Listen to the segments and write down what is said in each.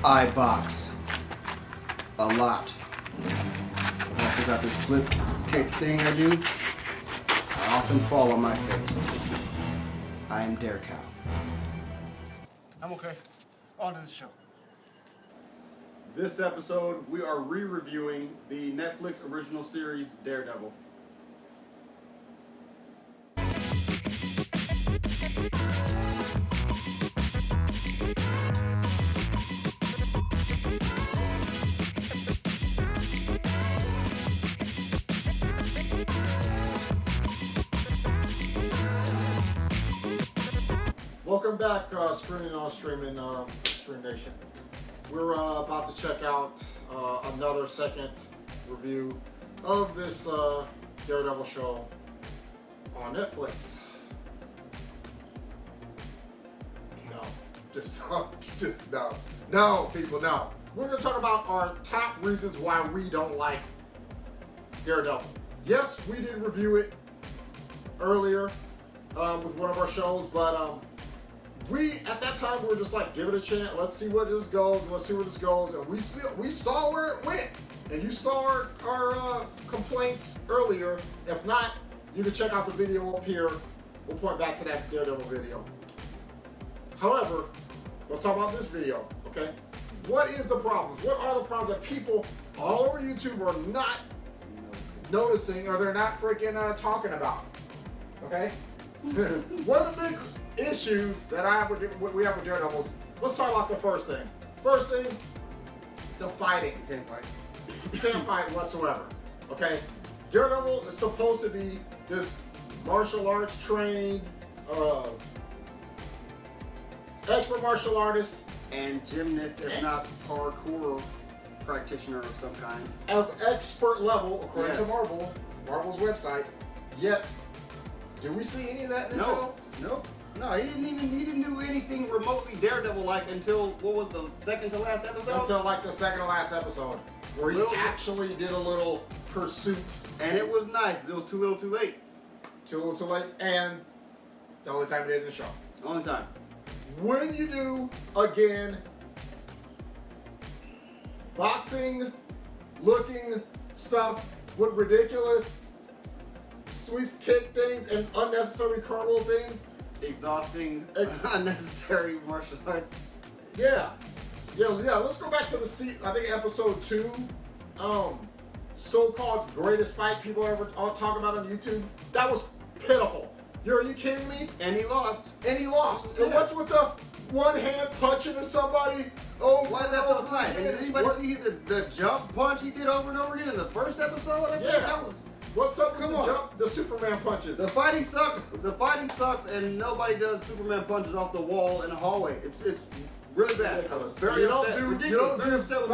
I box a lot. Also got this flip kick thing I do. I often fall on my face. I am Daredevil. I'm okay. On to the show. This episode, we are re-reviewing the Netflix original series, Daredevil. Welcome back, Screening on Streaming, Stream Nation. We're about to check out another second review of this Daredevil show on Netflix. No, just no. No, people, no. We're going to talk about our top reasons why we don't like Daredevil. Yes, we did review it earlier with one of our shows, but we, at that time, we were just like, give it a chance. Let's see where this goes. And we saw where it went. And you saw our complaints earlier. If not, you can check out the video up here. We'll point back to that Daredevil video. However, let's talk about this video, okay? What is the problems? What are the problems that people all over YouTube are not noticing, or they're not freaking talking about? Okay? One of the big issues that we have with Daredevils, let's talk about the first thing. First thing, the fighting. You can't fight. You can't fight whatsoever. Okay? Daredevil is supposed to be this martial arts trained, expert martial artist, And gymnast, if not parkour practitioner of some kind. of expert level, according to Yes. Marvel's website. Yet, do we see any of that in the show? Nope. No, he didn't do anything remotely Daredevil-like until, what was the second to last episode? Until like the second to last episode, where he actually did a little pursuit. And it was nice, but it was too little too late. Too little too late, and the only time he did it in the show. Only time. When you do, again, boxing looking stuff with ridiculous sweep kick things and unnecessary cartwheel things. Exhausting, unnecessary martial arts. Yeah. Let's go back to I think episode 2. So-called greatest fight people ever talk about on YouTube. That was pitiful. Are you kidding me? And he lost. And Yeah. what's with the one hand punch into somebody? Why is that so tight? And did anybody What- see the jump punch he did over and over again in the first episode? I think Yeah. that was. What's up with Come the on. jump? The Superman punches. The fighting sucks. The fighting sucks, and nobody does Superman punches off the wall in a hallway. It's really bad. Ridiculous. Very You don't upset. do- you Ridiculous. don't Very upset with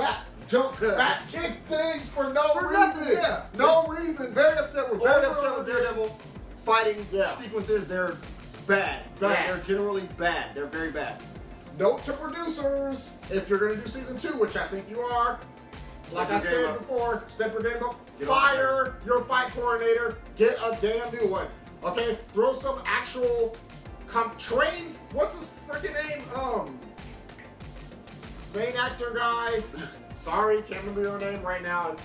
back kick things for no For reason. nothing, yeah. No reason. Very upset. We're very Over upset with again. Daredevil fighting Yeah. sequences. They're bad. Bad. They're generally bad. They're very bad. Note to producers, if you're going to do season 2, which I think you are, like I Step your game said up. before, step your game up. Get Fire your fight coordinator. Get a damn new one. Okay? Throw some actual train. What's his freaking name? Main actor guy. Sorry, can't remember your name right now.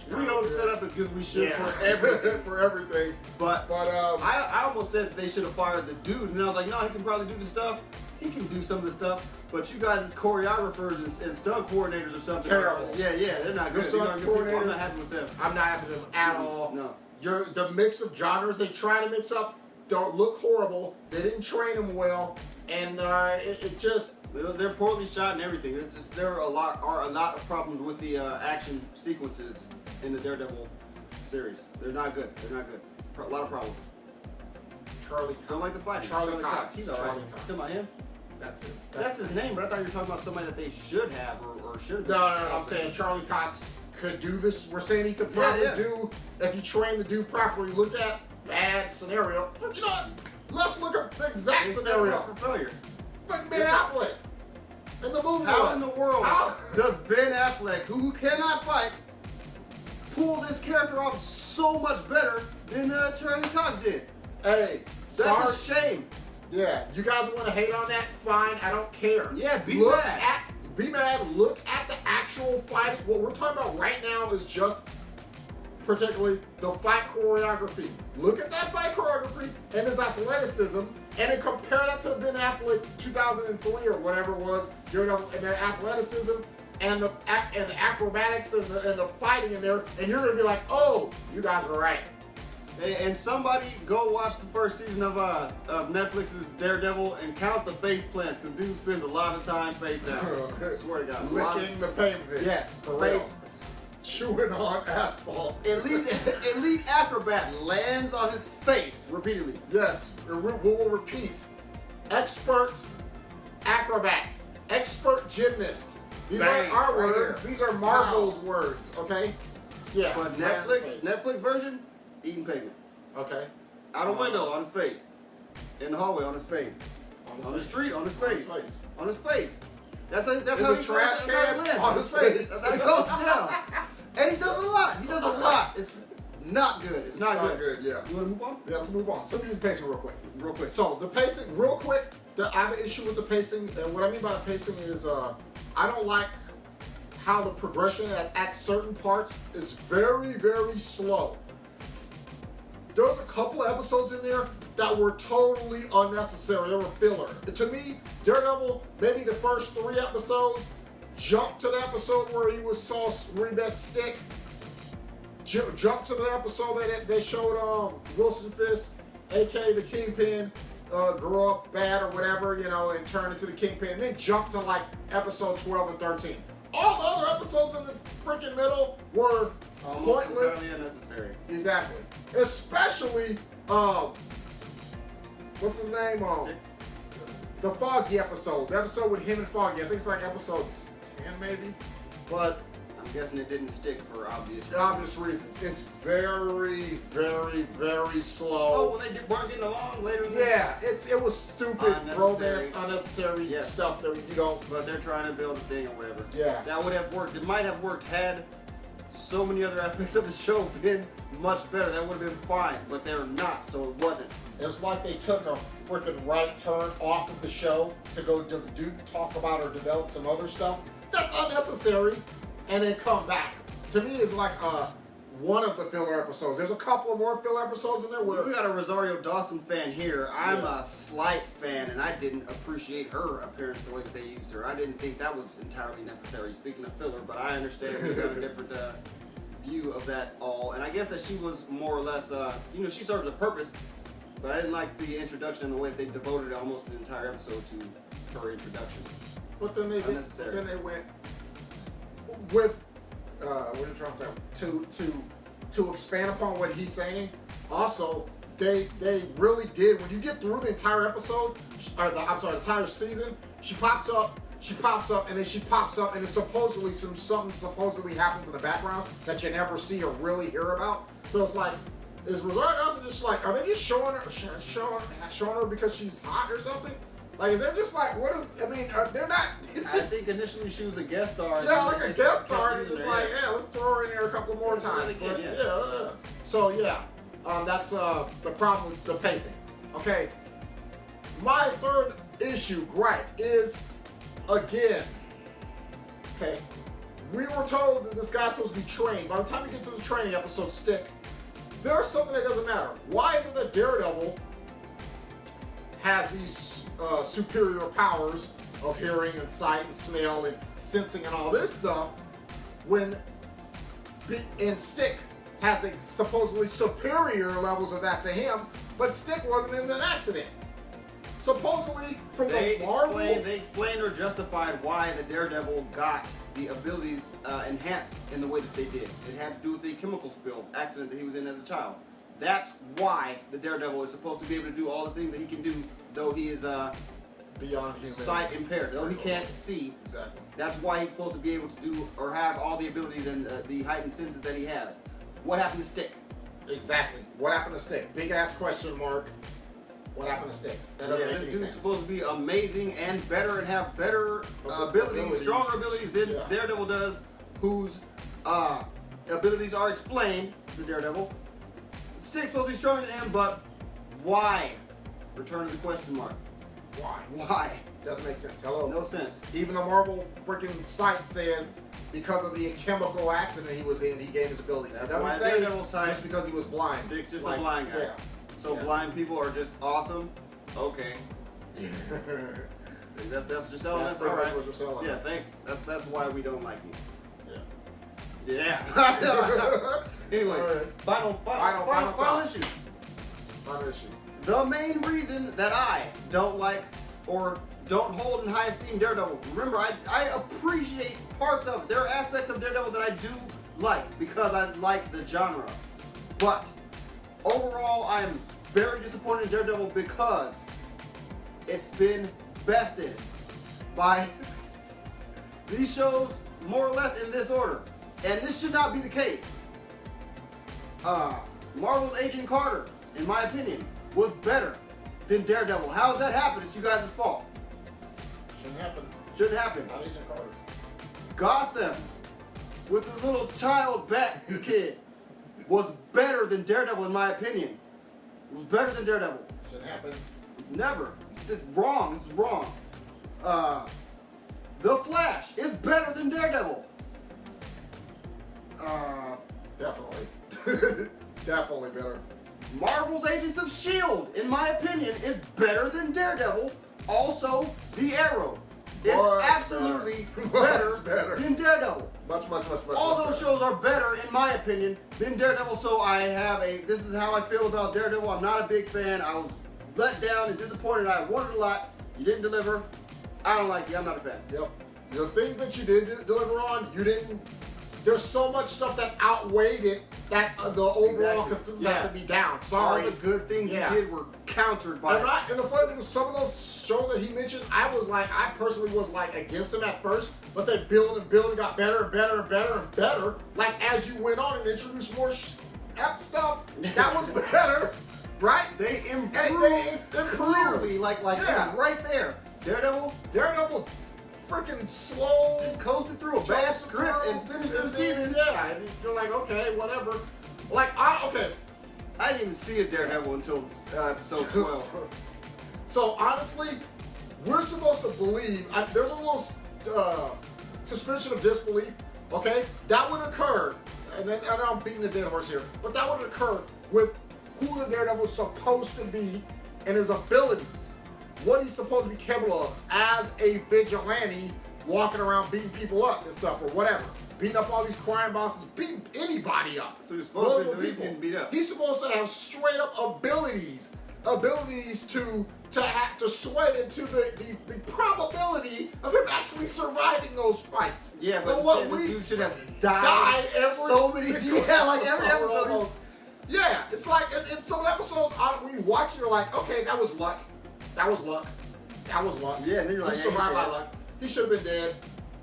We know the setup is good. We should Yeah. for everything. for everything. But But I almost said they should have fired the dude, and I was like, no, he can probably do the stuff. He can do some of the stuff, but you guys as choreographers and stunt coordinators or something. Terrible. Yeah, they're not good. The They're stunt not good people. I'm coordinators- not happy with them. I'm not happy with them at all. No. The mix of genres they try to mix up don't look horrible. They didn't train them well, and it just They're poorly shot and everything. There are a lot of problems with the action sequences in the Daredevil series. They're not good. A lot of problems. Charlie Cox. Don't like the fighting. Charlie Cox. He's alright. Charlie Cox. Talking about him? That's it. That's his name, but I thought you were talking about somebody that they should have or should have. No. I'm saying Charlie Cox could do this. We're saying he could probably do if you train the dude properly. Look at bad scenario. You know what? Let's look at the exact scenario. For failure. But Ben Affleck in the movie. How in the world How? does Ben Affleck, who cannot fight, pull this character off so much better than Charlie Cox did? Hey, That's sorry. a shame. Yeah, you guys want to hate on that? Fine, I don't care. Yeah, be look bad. at be mad, look at the actual fighting. What we're talking about right now is just particularly the fight choreography. Look at that fight choreography and his athleticism, and then compare that to the Ben Affleck 2003 or whatever it was, and the athleticism and the acrobatics and the fighting in there, and you're gonna be like, oh, you guys were right. And somebody go watch the first season of Netflix's Daredevil and count the face plants, because dude spends a lot of time face down. I swear to God. Licking the pavement. Yes, for face. real. Chewing on asphalt. Elite acrobat lands on his face repeatedly. Yes, we'll repeat. Expert acrobat. Expert gymnast. These aren't our words. These are Marvel's words, okay? Yeah. But Netflix version, eating pavement. Okay. Out a window on his face. In the hallway on his face. On the street on his face. On his face. That's how the trash can on his face. That's how it goes down. And he does a lot. He does a lot. It's not good. It's not good. Yeah. You want to move on? Yeah, let's move on. So do the pacing real quick. Real quick. So the pacing, real quick. I have an issue with the pacing, and what I mean by the pacing is I don't like how the progression at certain parts is very, very slow. There's a couple of episodes in there that were totally unnecessary. They were filler. To me, Daredevil, maybe the first 3 episodes, jump to the episode where he where he met Stick. Jump to the episode that they showed Wilson Fisk, aka the Kingpin, grow up bad or whatever, and turn into the Kingpin. And then jump to like episode 12 and 13. All the other episodes in the freaking middle were pointless. Entirely unnecessary. Exactly. Especially, what's his name? The Foggy episode. The episode with him and Foggy. I think it's like episode 10 maybe. But I'm guessing it didn't stick for obvious reasons. It's very, very, very slow. Oh, when they weren't getting along later in the it was stupid, romance, unnecessary stuff that you don't. But they're trying to build a thing or whatever. Yeah. That would have worked. It might have worked had so many other aspects of the show been much better. That would have been fine, but they're not, so it wasn't. It was like they took a freaking right turn off of the show to go talk about or develop some other stuff. That's unnecessary, and then come back. To me, it's like one of the filler episodes. There's a couple of more filler episodes in there where we got a Rosario Dawson fan here. I'm a slight fan, and I didn't appreciate her appearance the way that they used her. I didn't think that was entirely necessary. Speaking of filler, but I understand we got a different view of that all, and I guess that she was more or less, she served a purpose. But I didn't like the introduction and the way that they devoted almost an entire episode to her introduction. But then they went with what are you trying to say? To expand upon what he's saying. Also, they really did. When you get through the entire episode, the entire season, she pops up, and then she pops up, and it's supposedly something supposedly happens in the background that you never see or really hear about. So it's like, is Rosario Dawson just like, are they just showing her because she's hot or something? Like, is there just like, they're not. I think initially she was a guest star. Yeah, like a guest star, and just like, yeah, let's throw her in there a couple more times. But, yeah. So yeah, that's the problem with the pacing. Okay, my third issue, gripe, is again. Okay, we were told that this guy's supposed to be trained. By the time you get to the training episode, Stick, there's something that doesn't matter. Why is it that Daredevil has these superior powers of hearing and sight and smell and sensing and all this stuff and Stick has the supposedly superior levels of that to him, but Stick wasn't in an accident. Supposedly from the Marvel... They explained or justified why the Daredevil got the abilities enhanced in the way that they did. It had to do with the chemical spill accident that he was in as a child. That's why the Daredevil is supposed to be able to do all the things that he can do, though he is beyond human sight impaired, though he can't see. Exactly. That's why he's supposed to be able to do or have all the abilities and the heightened senses that he has. What happened to Stick? Exactly. What happened to Stick? Big ass question mark. What happened to Stick? That doesn't make any this dude's sense. supposed to be amazing and better and have better abilities, stronger abilities than Daredevil does, whose abilities are explained to Daredevil. Stick's supposed to be stronger than him, but why? Return to the question mark. Why? Why? Doesn't make sense. Hello. No sense. Even the Marvel freaking site says because of the chemical accident he was in, he gained his abilities. That's It doesn't why say Daredevil's type. just because he was blind. Dick's just Like, a blind guy. Yeah. So Yeah. blind people are just awesome. Okay. That's just selling That's us, all pretty much right. what you're selling Yeah, us. thanks. That's why we don't like you. Yeah. Yeah. Anyway, All right. final thought. issue. Final issue. The main reason that I don't like or don't hold in high esteem Daredevil. Remember, I appreciate parts of it. There are aspects of Daredevil that I do like because I like the genre. But overall, I am very disappointed in Daredevil because it's been bested by these shows more or less in this order. And this should not be the case. Marvel's Agent Carter, in my opinion, was better than Daredevil. How does that happen? It's you guys' fault. Shouldn't happen. Shouldn't happen. Not Agent Carter. Gotham, with the little child bat kid, was better than Daredevil, in my opinion. It was better than Daredevil. Shouldn't happen. Never. It's wrong. This is wrong. The Flash is better than Daredevil. Definitely. Definitely better. Marvel's Agents of S.H.I.E.L.D., in my opinion, is better than Daredevil. Also, The Arrow is Much absolutely better. Much better better. than Daredevil. Much All much those better. shows are better, in my opinion, than Daredevil. So this is how I feel about Daredevil. I'm not a big fan. I was let down and disappointed. I wanted a lot. You didn't deliver. I don't like you. I'm not a fan. Yep. The things that you did deliver on, you didn't. There's so much stuff that outweighed it that the overall Exactly. consistency has to be down. Sorry. All the good things Yeah. you did were countered by. And the funny thing is, some of those shows that he mentioned, I personally was like against them at first, but they built and got better and better and better and better. Like as you went on and introduced more stuff, that was better, right? They improved They improved. clearly, like Yeah. right there. Daredevil, freaking slow. Just coasted through a bad script and finished the season. Yeah, and you're like, okay, whatever. Like, okay. I didn't even see a Daredevil until episode 12. So honestly, we're supposed to believe. There's a little suspension of disbelief. Okay, that would occur, and I know I'm beating a dead horse here, but that would occur with who the Daredevil is supposed to be and his abilities, what he's supposed to be capable of as a vigilante, walking around beating people up and stuff or whatever. Beating up all these crime bosses, beating anybody up. So he's supposed to Multiple be people. getting beat up. He's supposed to have straight up abilities to sway into the probability of him actually surviving those fights. Yeah, but what instead we this dude should have died died every so many single yeah, like every episode episode. almost. Yeah, it's like in some episodes when you watch it, you're like, okay, that was luck. That was luck. That was luck. Yeah, and then you're like, he yeah, survived he's by dead. luck. He should have been dead.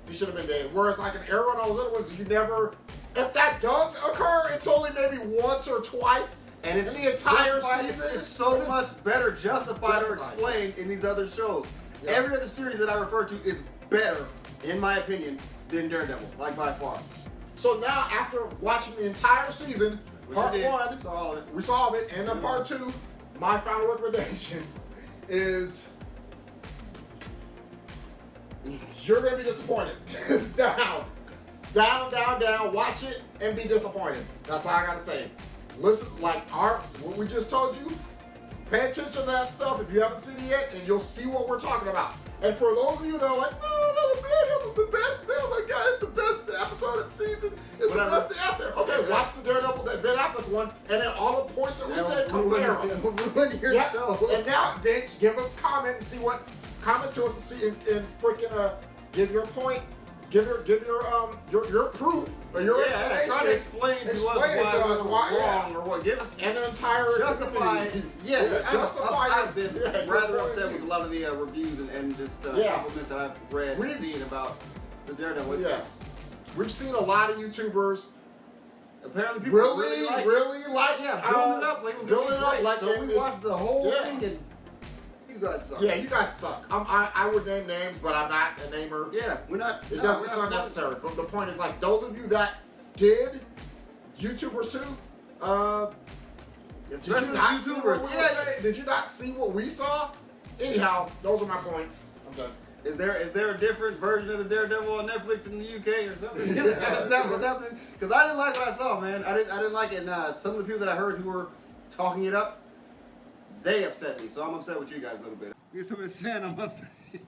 He should have been dead. Whereas like an Arrow and all those other ones, you never. If that does occur, it's only maybe once or twice. And it's in the entire justified- season. It's so It is- much better justified or Justified. explained in these other shows. Yeah. Every other series that I refer to is better, in my opinion, than Daredevil, like by far. So now, after watching the entire season, Which part we did. one, Saw all it. we saw it, and then part two, my final recommendation is you're gonna be disappointed. down. Watch it and be disappointed. That's all I gotta say. Listen, like what we just told you. Pay attention to that stuff if you haven't seen it yet, and you'll see what we're talking about. And for those of you that are like, no, that was the best. Oh my God, it's the best episode of the season. It's Whatever. the best thing out there. Okay, watch the Daredevil, that Ben Affleck one, and then all the points that we said, compare them. Ruin your Yep. show. And now, then, give us comment and see what comment to us and see and freaking give your point, give your proof or your Yeah, try to explain to us why we're wrong or what. Give us and the entire justify. community. Yeah, justify. I've been your rather point upset of with a view. lot of the reviews and just Yeah. compliments that I've read and seen about the Daredevil. It's- Yes, we've seen a lot of YouTubers Apparently, people really like it. Yeah, building it up like it was building gonna it be up great. like So we watched the whole Yeah. thing and you guys suck. Yeah, you guys suck. I would name names, but I'm not a namer. Yeah, we're not. It no, doesn't. we're It's not not necessary. But the point is, like, those of you that did, YouTubers too. Did Especially you not see what YouTubers. we were Yeah, saying? Did you not see what we saw? Anyhow, those are my points. I'm done. Is there a different version of the Daredevil on Netflix in the UK or something? Is that what's happening? Because I didn't like what I saw, man. I didn't like it. And some of the people that I heard who were talking it up, they upset me. So I'm upset with you guys a little bit. Get some of the sand on my face.